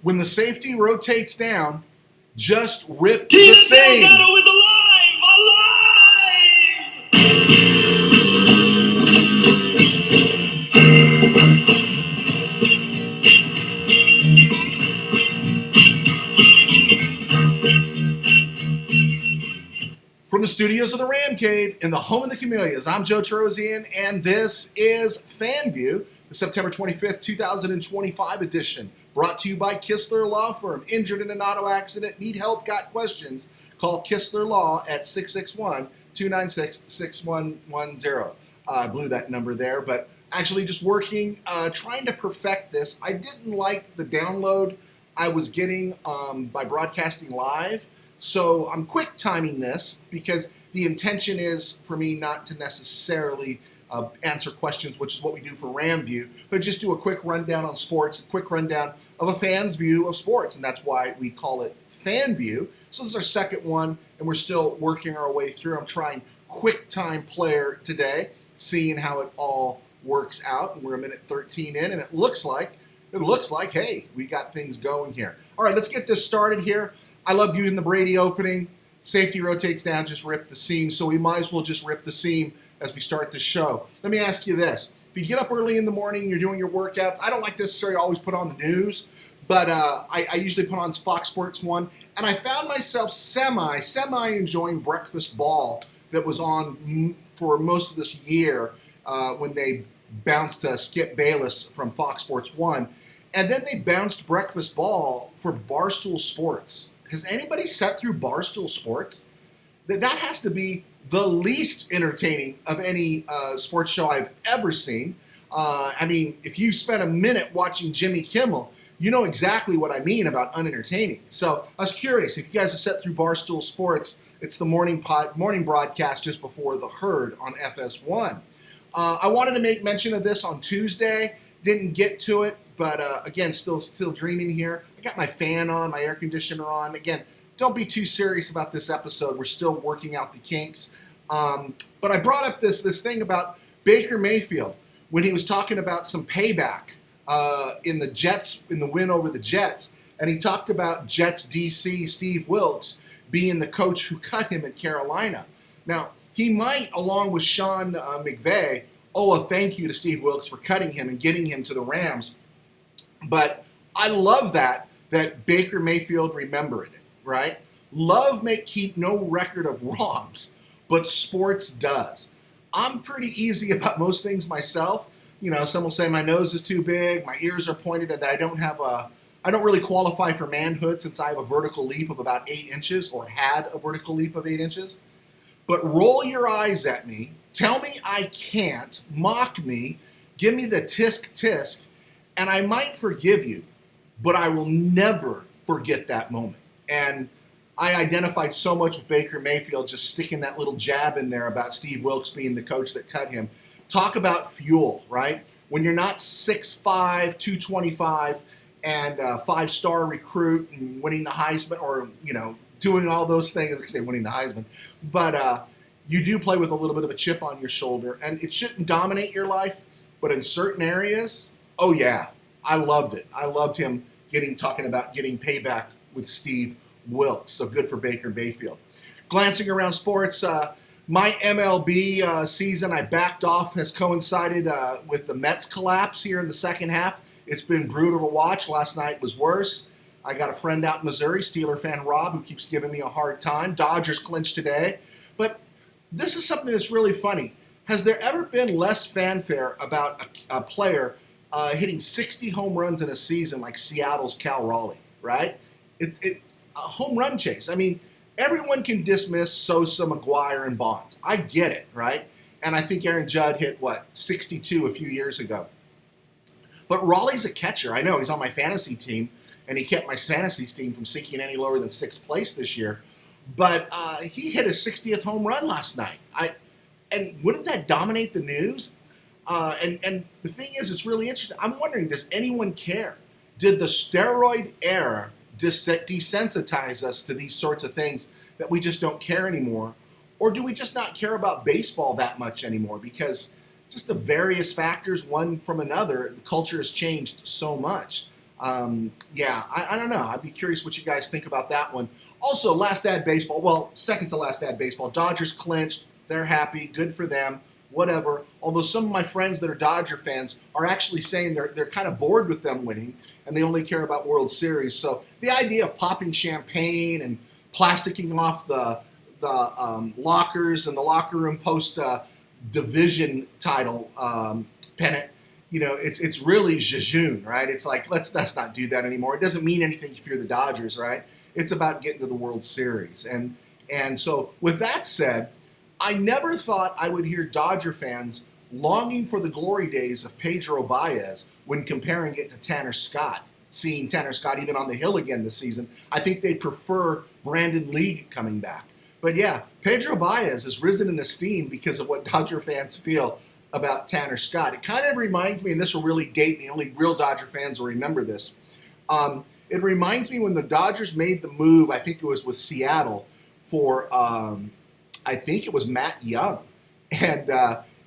When the safety rotates down, just rip Team the same. McAdoo is alive! From the studios of the Ram Cave in the home of the Camellias, I'm Joe Terosian, and this is FanView, the September 25th, 2025 edition, brought to you by Kistler Law Firm. Injured in an auto accident, need help, got questions? Call Kistler Law at 661-296-6110. I blew that number there, but actually just working, trying to perfect this. I didn't like the download I was getting by broadcasting live. So I'm quick timing this because the intention is for me not to necessarily answer questions, which is what we do for RamView, but just do a quick rundown on sports, a quick rundown of a fan's view of sports, and that's why we call it FanView. So this is our second one, and we're still working our way through. I'm trying quick time player today, seeing how it all works out. And we're a minute 13 in, and it looks like, hey, we got things going here. All right, let's get this started here. I love using the Brady opening. Safety rotates down, just rip the seam. So we might as well just rip the seam as we start the show. Let me ask you this. If you get up early in the morning, you're doing your workouts, I don't like necessarily always put on the news, but I usually put on Fox Sports 1, and I found myself semi enjoying Breakfast Ball that was on for most of this year when they bounced Skip Bayless from Fox Sports 1, and then they bounced Breakfast Ball for Barstool Sports. Has anybody sat through Barstool Sports? That has to be the least entertaining of any sports show I've ever seen. I mean, if you spent a minute watching Jimmy Kimmel, you know exactly what I mean about unentertaining. So I was curious, if you guys have sat through Barstool Sports, it's the morning broadcast just before the herd on FS1. I wanted to make mention of this on Tuesday, didn't get to it, but again, still dreaming here. I got my fan on, my air conditioner on. Again, don't be too serious about this episode. We're still working out the kinks. But I brought up this thing about Baker Mayfield when he was talking about some payback in the Jets, in the win over the Jets. And he talked about Jets DC Steve Wilkes being the coach who cut him at Carolina. Now, he might, along with Sean McVay, owe a thank you to Steve Wilkes for cutting him and getting him to the Rams. But I love that Baker Mayfield remembered it, right? Love may keep no record of wrongs, but sports does. I'm pretty easy about most things myself. You know, some will say my nose is too big, my ears are pointed, and that I don't really qualify for manhood since I have a vertical leap of about 8 inches, or had a vertical leap of 8 inches. But roll your eyes at me, tell me I can't, mock me, give me the tisk, and I might forgive you, but I will never forget that moment. And I identified so much with Baker Mayfield, just sticking that little jab in there about Steve Wilkes being the coach that cut him. Talk about fuel, right? When you're not 6'5", 225, and a 5-star recruit and winning the Heisman, or, you know, doing all those things, I could say winning the Heisman, but you do play with a little bit of a chip on your shoulder, and it shouldn't dominate your life, but in certain areas, oh yeah, I loved it. I loved him talking about getting payback with Steve Wilkes. So good for Baker Mayfield. Glancing around sports, my MLB season I backed off has coincided with the Mets collapse here in the second half. It's been brutal to watch. Last night was worse. I got a friend out in Missouri, Steeler fan Rob, who keeps giving me a hard time. Dodgers clinched today. But this is something that's really funny. Has there ever been less fanfare about a player hitting 60 home runs in a season like Seattle's Cal Raleigh, right? A home run chase. I mean, everyone can dismiss Sosa, McGuire, and Bonds. I get it, right? And I think Aaron Judd hit, 62 a few years ago. But Raleigh's a catcher. I know he's on my fantasy team, and he kept my fantasy team from sinking any lower than 6th place this year. But he hit his 60th home run last night. And wouldn't that dominate the news? And the thing is, it's really interesting. I'm wondering, does anyone care? Did the steroid era desensitize us to these sorts of things that we just don't care anymore? Or do we just not care about baseball that much anymore? Because just the various factors, one from another, the culture has changed so much. Yeah, I don't know. I'd be curious what you guys think about that one. Also, last ad baseball. Well, second to last ad baseball. Dodgers clinched. They're happy. Good for them. Whatever. Although some of my friends that are Dodger fans are actually saying they're kind of bored with them winning and they only care about World Series. So the idea of popping champagne and plasticking off the lockers and the locker room post division title pennant, it's really jejune, right? It's like, let's not do that anymore. It doesn't mean anything if you're the Dodgers, right? It's about getting to the World Series. And so with that said, I never thought I would hear Dodger fans longing for the glory days of Pedro Baez when comparing it to Tanner Scott. Seeing Tanner Scott even on the hill again this season, I think they'd prefer Brandon Lee coming back. But yeah, Pedro Baez has risen in esteem because of what Dodger fans feel about Tanner Scott. It kind of reminds me, and this will really date me, only real Dodger fans will remember this. It reminds me when the Dodgers made the move, I think it was with Seattle, for I think it was Matt Young. And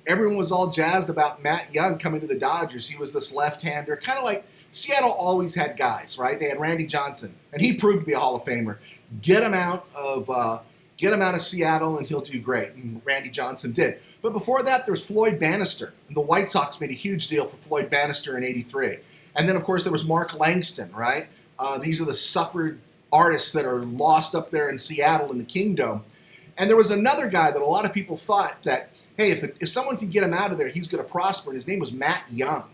everyone was all jazzed about Matt Young coming to the Dodgers. He was this left-hander, kind of like Seattle always had guys, right? They had Randy Johnson, and he proved to be a Hall of Famer. Get him out of Seattle, and he'll do great. And Randy Johnson did. But before that, there was Floyd Bannister. And the White Sox made a huge deal for Floyd Bannister in '83. And then, of course, there was Mark Langston, right? These are the suffered artists that are lost up there in Seattle in the Kingdom. And there was another guy that a lot of people thought that, hey, if someone can get him out of there, he's going to prosper. And his name was Matt Young.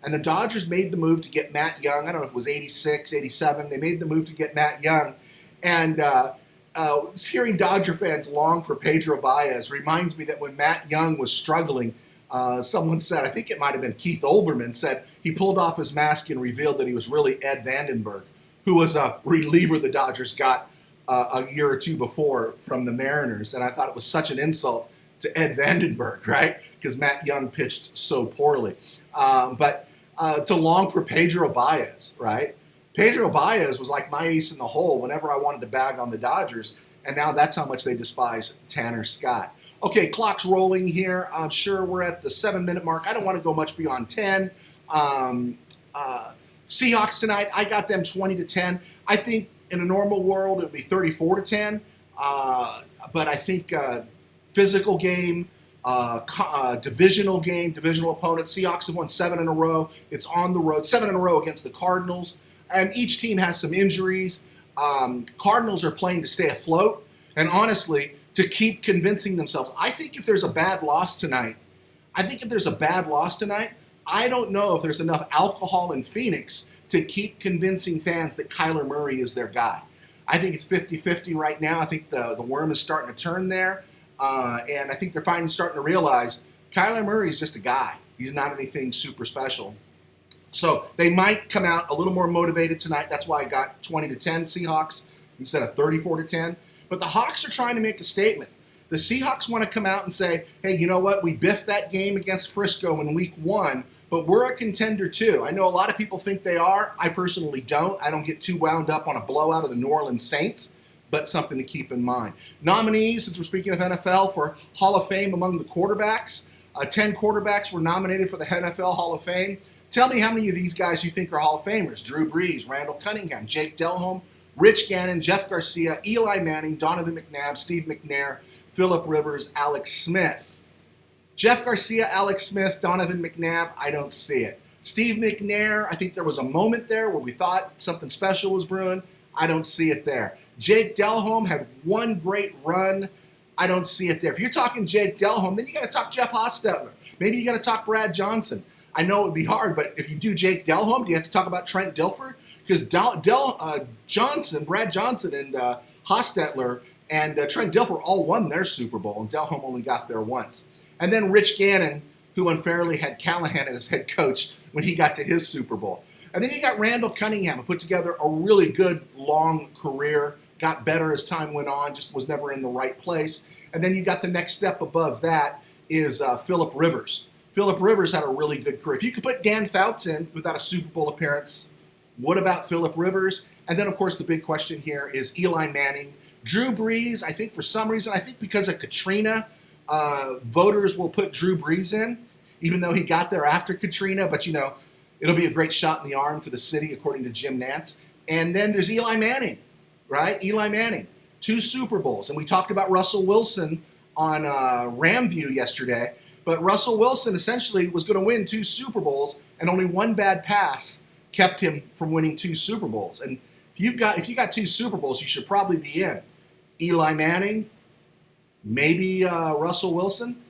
And the Dodgers made the move to get Matt Young. I don't know if it was 86, 87. They made the move to get Matt Young. And hearing Dodger fans long for Pedro Baez reminds me that when Matt Young was struggling, someone said, I think it might have been Keith Olbermann, said he pulled off his mask and revealed that he was really Ed Vandenberg, who was a reliever the Dodgers got a year or two before from the Mariners. And I thought it was such an insult to Ed Vandenberg, right? Because Matt Young pitched so poorly. But to long for Pedro Baez, right? Pedro Baez was like my ace in the hole whenever I wanted to bag on the Dodgers, and now that's how much they despise Tanner Scott. Okay, clock's rolling here. I'm sure we're at the 7-minute mark. I don't want to go much beyond 10. Seahawks tonight, I got them 20-10. I think in a normal world it would be 34-10, but I think physical game, divisional opponent. Seahawks have won 7 in a row. It's on the road, 7 in a row against the Cardinals. And each team has some injuries. Cardinals are playing to stay afloat. And honestly, to keep convincing themselves. I think if there's a bad loss tonight, I don't know if there's enough alcohol in Phoenix to keep convincing fans that Kyler Murray is their guy. I think it's 50-50 right now. I think the worm is starting to turn there. And I think they're finally starting to realize Kyler Murray is just a guy. He's not anything super special. So they might come out a little more motivated tonight. That's why I got 20-10 Seahawks instead of 34-10. But the Hawks are trying to make a statement. The Seahawks want to come out and say, hey, you know what? We biffed that game against Frisco in week 1, but we're a contender too. I know a lot of people think they are. I personally don't. I don't get too wound up on a blowout of the New Orleans Saints, but something to keep in mind. Nominees, since we're speaking of NFL, for Hall of Fame among the quarterbacks. 10 quarterbacks were nominated for the NFL Hall of Fame. Tell me how many of these guys you think are Hall of Famers. Drew Brees, Randall Cunningham, Jake Delhomme, Rich Gannon, Jeff Garcia, Eli Manning, Donovan McNabb, Steve McNair, Phillip Rivers, Alex Smith. Jeff Garcia, Alex Smith, Donovan McNabb, I don't see it. Steve McNair, I think there was a moment there where we thought something special was brewing. I don't see it there. Jake Delhomme had one great run. I don't see it there. If you're talking Jake Delhomme, then you got to talk Jeff Hostetler. Maybe you got to talk Brad Johnson. I know it would be hard, but if you do Jake Delhomme, do you have to talk about Trent Dilfer? Because Brad Johnson and Hostetler and Trent Dilfer all won their Super Bowl, and Delhomme only got there once. And then Rich Gannon, who unfairly had Callahan as head coach when he got to his Super Bowl. And then you got Randall Cunningham, who put together a really good long career, got better as time went on, just was never in the right place. And then you got the next step above that is Phillip Rivers. Phillip Rivers had a really good career. If you could put Dan Fouts in without a Super Bowl appearance, what about Phillip Rivers? And then, of course, the big question here is Eli Manning. Drew Brees, I think for some reason, I think because of Katrina, voters will put Drew Brees in, even though he got there after Katrina. But, you know, It'll be a great shot in the arm for the city, according to Jim Nantz. And then there's Eli Manning, right? Eli Manning, 2 Super Bowls. And we talked about Russell Wilson on FanView yesterday. But Russell Wilson essentially was going to win 2 Super Bowls, and only one bad pass kept him from winning 2 Super Bowls. And if you got 2 Super Bowls, you should probably be in. Eli Manning, maybe Russell Wilson,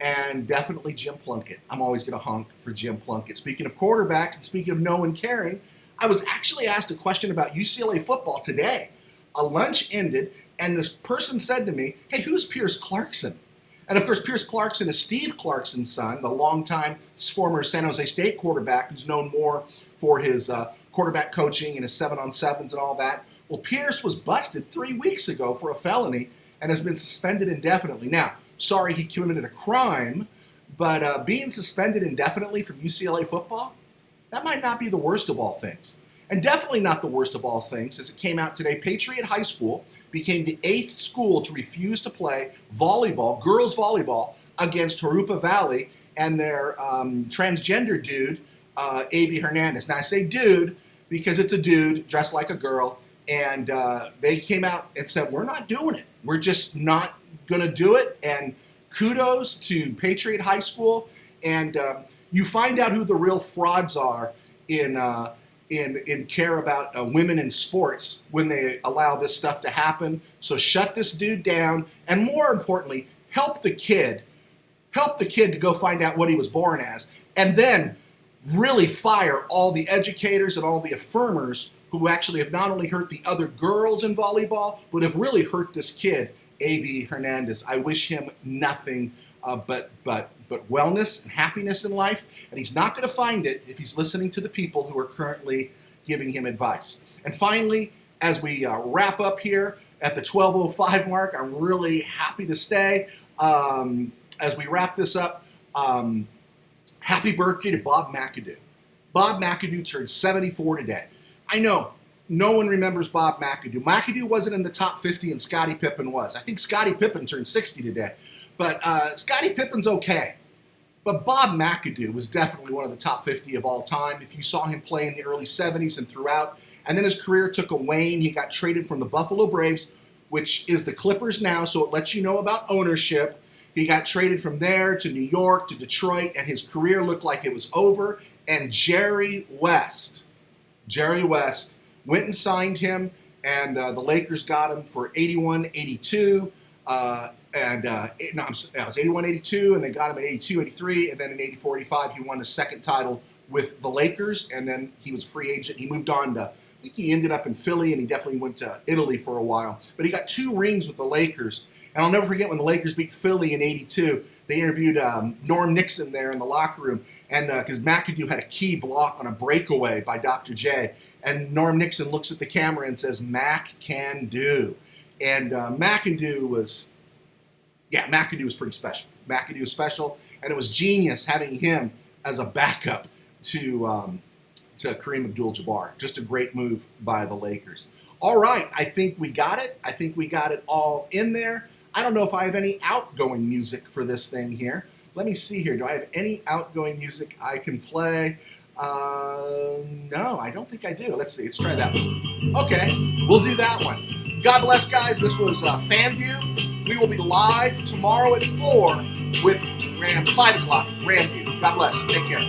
and definitely Jim Plunkett. I'm always going to honk for Jim Plunkett. Speaking of quarterbacks and speaking of no one caring, I was actually asked a question about UCLA football today. A lunch ended, and this person said to me, "Hey, who's Pierce Clarkson?" And of course, Pierce Clarkson is Steve Clarkson's son, the longtime former San Jose State quarterback who's known more for his quarterback coaching and his 7-on-7s and all that. Well, Pierce was busted 3 weeks ago for a felony and has been suspended indefinitely. Now, sorry he committed a crime, but being suspended indefinitely from UCLA football, that might not be the worst of all things. And definitely not the worst of all things, as it came out today, Patriot High School became the 8th school to refuse to play volleyball, girls volleyball, against Jurupa Valley and their transgender dude, A.B. Hernandez. Now, I say dude because it's a dude dressed like a girl, and they came out and said, we're not doing it. We're just not going to do it, and kudos to Patriot High School. And you find out who the real frauds are in care about women in sports when they allow this stuff to happen. So shut this dude down, and more importantly, help the kid to go find out what he was born as, and then really fire all the educators and all the affirmers who actually have not only hurt the other girls in volleyball, but have really hurt this kid, A.B. Hernandez. I wish him nothing but wellness and happiness in life, and he's not going to find it if he's listening to the people who are currently giving him advice. And finally, as we wrap up here at the 12:05 mark, I'm really happy to stay. As we wrap this up, happy birthday to Bob McAdoo. Bob McAdoo turned 74 today. I know no one remembers Bob McAdoo. McAdoo wasn't in the top 50, and Scottie Pippen was. I think Scottie Pippen turned 60 today. But Scottie Pippen's okay. But Bob McAdoo was definitely one of the top 50 of all time. If you saw him play in the early 70s and throughout, and then his career took a wane. He got traded from the Buffalo Braves, which is the Clippers now, so it lets you know about ownership. He got traded from there to New York, to Detroit, and his career looked like it was over. And Jerry West went and signed him, and the Lakers got him for $81-82. It was 81-82, and they got him at 82-83, and then in 84-85 he won his second title with the Lakers, and then he was a free agent. He moved on to, I think he ended up in Philly, and he definitely went to Italy for a while. But he got 2 rings with the Lakers, and I'll never forget when the Lakers beat Philly in 82. They interviewed Norm Nixon there in the locker room, and because McAdoo had a key block on a breakaway by Dr. J, and Norm Nixon looks at the camera and says, "Mac can do," and McAdoo was pretty special. McAdoo was special, and it was genius having him as a backup to Kareem Abdul-Jabbar. Just a great move by the Lakers. All right, I think we got it. I think we got it all in there. I don't know if I have any outgoing music for this thing here. Let me see here. Do I have any outgoing music I can play? No, I don't think I do. Let's see. Let's try that one. Okay, we'll do that one. God bless, guys. This was FanView. We will be live tomorrow at 4 with 5 o'clock FanView. God bless. Take care.